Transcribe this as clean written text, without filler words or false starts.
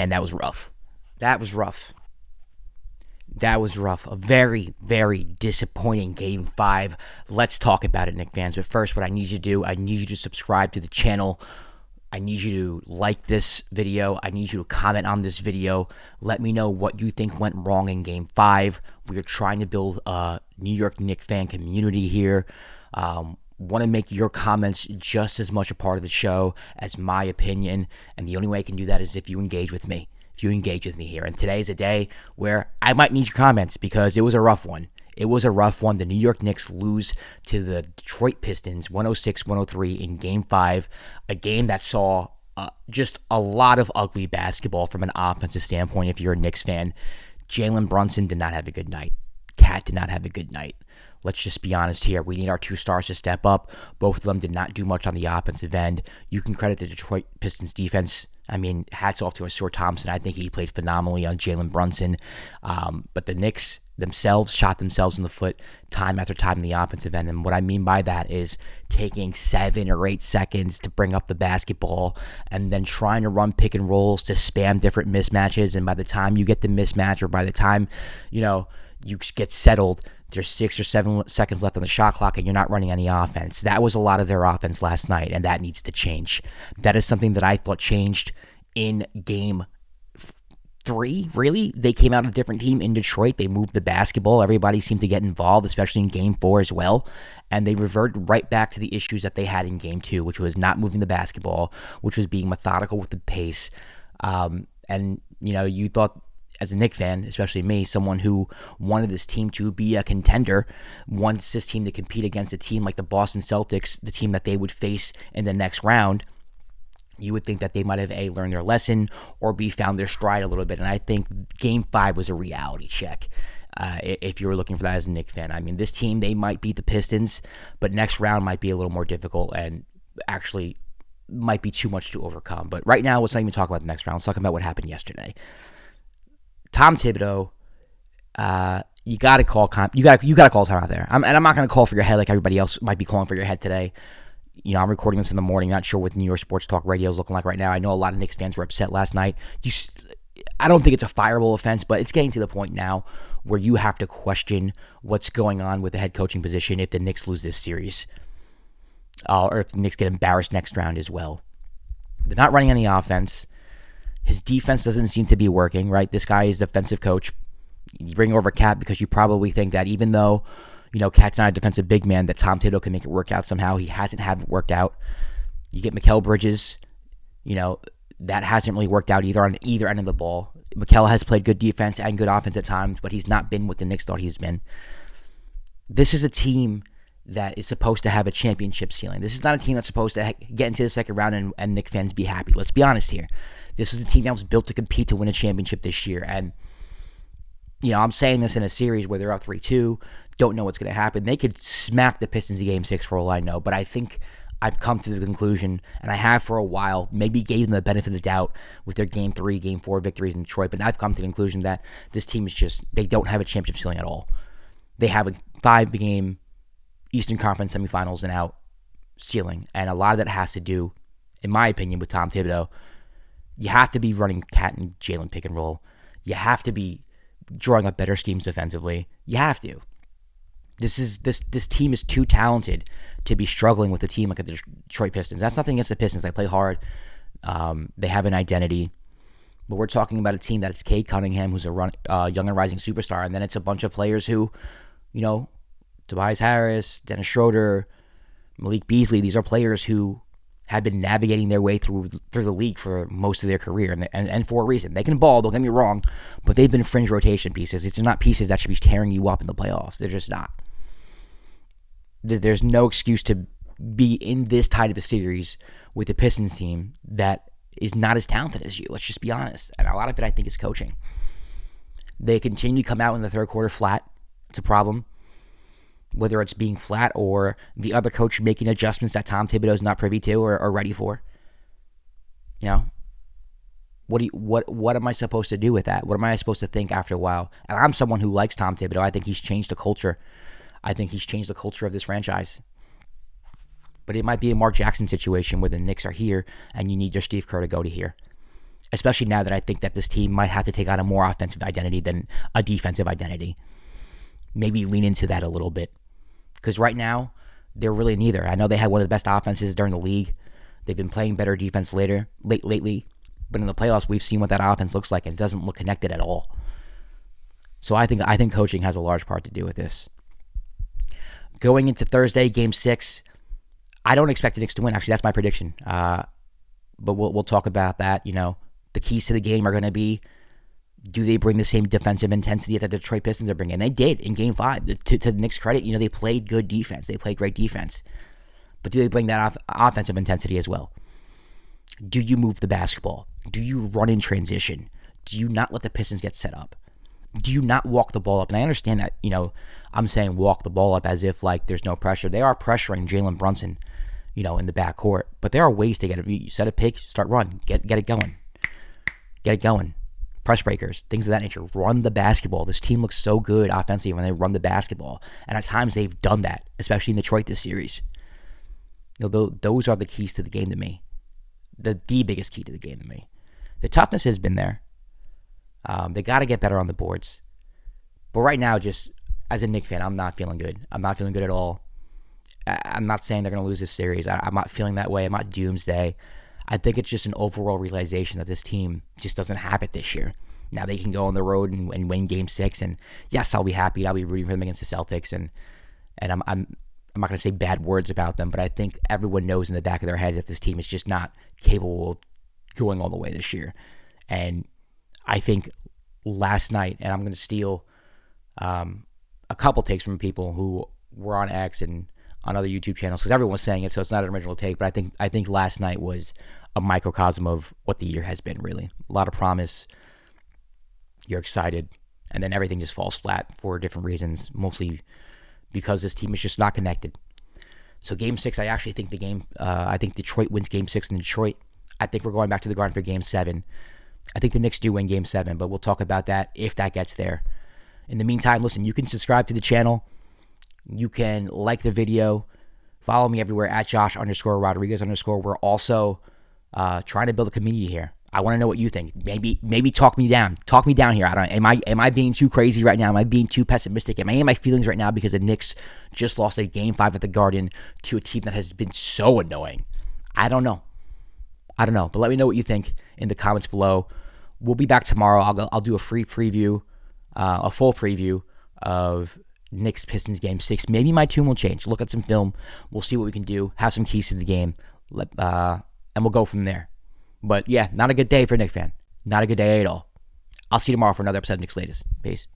and that was rough. That was rough. That was rough. A very, very disappointing Game 5. Let's talk about it, Knicks fans. But first, what I need you to do, I need you to subscribe to the channel. I need you to like this video. I need you to comment on this video. Let me know what you think went wrong in Game 5. We are trying to build a New York Knicks fan community here. Want to make your comments just as much a part of the show as my opinion. And the only way I can do that is if you engage with me. If you engage with me here. And today is a day where I might need your comments because it was a rough one. It was a rough one. The New York Knicks lose to the Detroit Pistons 106-103 in Game 5, a game that saw just a lot of ugly basketball from an offensive standpoint if you're a Knicks fan. Jalen Brunson did not have a good night. Cat did not have a good night. Let's just be honest here. We need our two stars to step up. Both of them did not do much on the offensive end. You can credit the Detroit Pistons defense. I mean, hats off to Asur Thompson. I think he played phenomenally on Jalen Brunson. But the Knicks themselves shot themselves in the foot time after time in the offensive end. And what I mean by that is taking 7 or 8 seconds to bring up the basketball and then trying to run pick and rolls to spam different mismatches. And by the time you get the mismatch or by the time, you get settled, there's 6 or 7 seconds left on the shot clock and you're not running any offense. That was a lot of their offense last night, and that needs to change. That is something that I thought changed in Game 3, really. They came out a different team in Detroit. They moved the basketball. Everybody seemed to get involved, especially in Game 4 as well. And they reverted right back to the issues that they had in Game 2, which was not moving the basketball, which was being methodical with the pace. You thought, as a Knicks fan, especially me, someone who wanted this team to be a contender, wants this team to compete against a team like the Boston Celtics, the team that they would face in the next round, you would think that they might have A, learned their lesson, or B, found their stride a little bit. And I think Game 5 was a reality check if you were looking for that as a Knicks fan. I mean, this team, they might beat the Pistons, but next round might be a little more difficult and actually might be too much to overcome. But right now, let's not even talk about the next round. Let's talk about what happened yesterday. Tom Thibodeau, you got to call time out there. I'm not going to call for your head like everybody else might be calling for your head today. I'm recording this in the morning. Not sure what New York Sports Talk Radio is looking like right now. I know a lot of Knicks fans were upset last night. I don't think it's a fireable offense, but it's getting to the point now where you have to question what's going on with the head coaching position if the Knicks lose this series, or if the Knicks get embarrassed next round as well. They're not running any offense. His defense doesn't seem to be working, right? This guy is defensive coach. You bring over Cat because you probably think that even though, Cat's not a defensive big man, that Tom Thibodeau can make it work out somehow. He hasn't had it worked out. You get Mikal Bridges, that hasn't really worked out either on either end of the ball. Mikal has played good defense and good offense at times, but he's not been what the Knicks thought he's been. This is a team that is supposed to have a championship ceiling. This is not a team that's supposed to get into the second round and Knicks fans be happy. Let's be honest here. This is a team that was built to compete to win a championship this year. And, I'm saying this in a series where they're up 3-2, don't know what's going to happen. They could smack the Pistons in Game 6 for all I know. But I think I've come to the conclusion, and I have for a while, maybe gave them the benefit of the doubt with their Game 3, Game 4 victories in Detroit. But I've come to the conclusion that this team is they don't have a championship ceiling at all. They have a 5-game Eastern Conference semifinals and out ceiling. And a lot of that has to do, in my opinion, with Tom Thibodeau. You have to be running Cat and Jalen pick and roll. You have to be drawing up better schemes defensively. You have to. This team is too talented to be struggling with a team like the Detroit Pistons. That's nothing against the Pistons. They play hard. They have an identity. But we're talking about a team that it's Cade Cunningham, who's a young and rising superstar, and then it's a bunch of players who, Tobias Harris, Dennis Schroeder, Malik Beasley. These are players who have been navigating their way through the league for most of their career, and for a reason. They can ball, don't get me wrong, but they've been fringe rotation pieces. It's not pieces that should be tearing you up in the playoffs. They're just not. There's no excuse to be in this tight of a series with a Pistons team that is not as talented as you. Let's just be honest. And a lot of it, I think, is coaching. They continue to come out in the third quarter flat. It's a problem. Whether it's being flat or the other coach making adjustments that Tom Thibodeau is not privy to or ready for. What am I supposed to do with that? What am I supposed to think after a while? And I'm someone who likes Tom Thibodeau. I think he's changed the culture. I think he's changed the culture of this franchise. But it might be a Mark Jackson situation where the Knicks are here and you need your Steve Kerr to go to here. especially now that I think that this team might have to take on a more offensive identity than a defensive identity. Maybe lean into that a little bit, because right now they're really neither. I know they had one of the best offenses during the league. They've been playing better defense lately, but in the playoffs we've seen what that offense looks like, and it doesn't look connected at all. So I think coaching has a large part to do with this. Going into Thursday, Game 6, I don't expect the Knicks to win. Actually, that's my prediction. But we'll talk about that. The keys to the game are going to be, do they bring the same defensive intensity that the Detroit Pistons are bringing? And they did in Game 5. To the Knicks' credit, they played good defense. They played great defense. But do they bring that offensive intensity as well? Do you move the basketball? Do you run in transition? Do you not let the Pistons get set up? Do you not walk the ball up? And I understand that, I'm saying walk the ball up as if like there's no pressure. They are pressuring Jalen Brunson, in the backcourt. But there are ways to get it. You set a pick, start run, get it going. Get it going. Press breakers, things of that nature. Run the basketball. This team looks so good offensively when they run the basketball. And at times they've done that, especially in Detroit this series. Those are the keys to the game to me. The biggest key to the game to me. The toughness has been there. They got to get better on the boards. But right now, just as a Knicks fan, I'm not feeling good. I'm not feeling good at all. I'm not saying they're going to lose this series. I'm not feeling that way. I'm not doomsday. I think it's just an overall realization that this team just doesn't have it this year. Now they can go on the road and win Game 6, and yes, I'll be happy. I'll be rooting for them against the Celtics, and I'm not going to say bad words about them, but I think everyone knows in the back of their heads that this team is just not capable of going all the way this year. And I think last night, and I'm going to steal a couple takes from people who were on X and on other YouTube channels, because everyone was saying it, so it's not an original take, but I think last night was a microcosm of what the year has been, really. A lot of promise. You're excited, and then everything just falls flat for different reasons, mostly because this team is just not connected. So Game 6, I actually think I think Detroit wins Game 6 in Detroit. I think we're going back to the Garden for Game 7. I think the Knicks do win Game 7, but we'll talk about that if that gets there. In the meantime, listen, you can subscribe to the channel. You can like the video. Follow me everywhere at Josh_Rodriguez_. We're also trying to build a community here. I want to know what you think. Maybe talk me down. Talk me down here. I don't. Am I being too crazy right now? Am I being too pessimistic? Am I in my feelings right now because the Knicks just lost a Game 5 at the Garden to a team that has been so annoying? I don't know. But let me know what you think in the comments below. We'll be back tomorrow. I'll do a free preview, a full preview of Knicks Pistons Game 6. Maybe my tune will change. Look at some film. We'll see what we can do. Have some keys to the game. And we'll go from there. But yeah, not a good day for a Knicks fan. Not a good day at all. I'll see you tomorrow for another episode of Knicks Latest. Peace.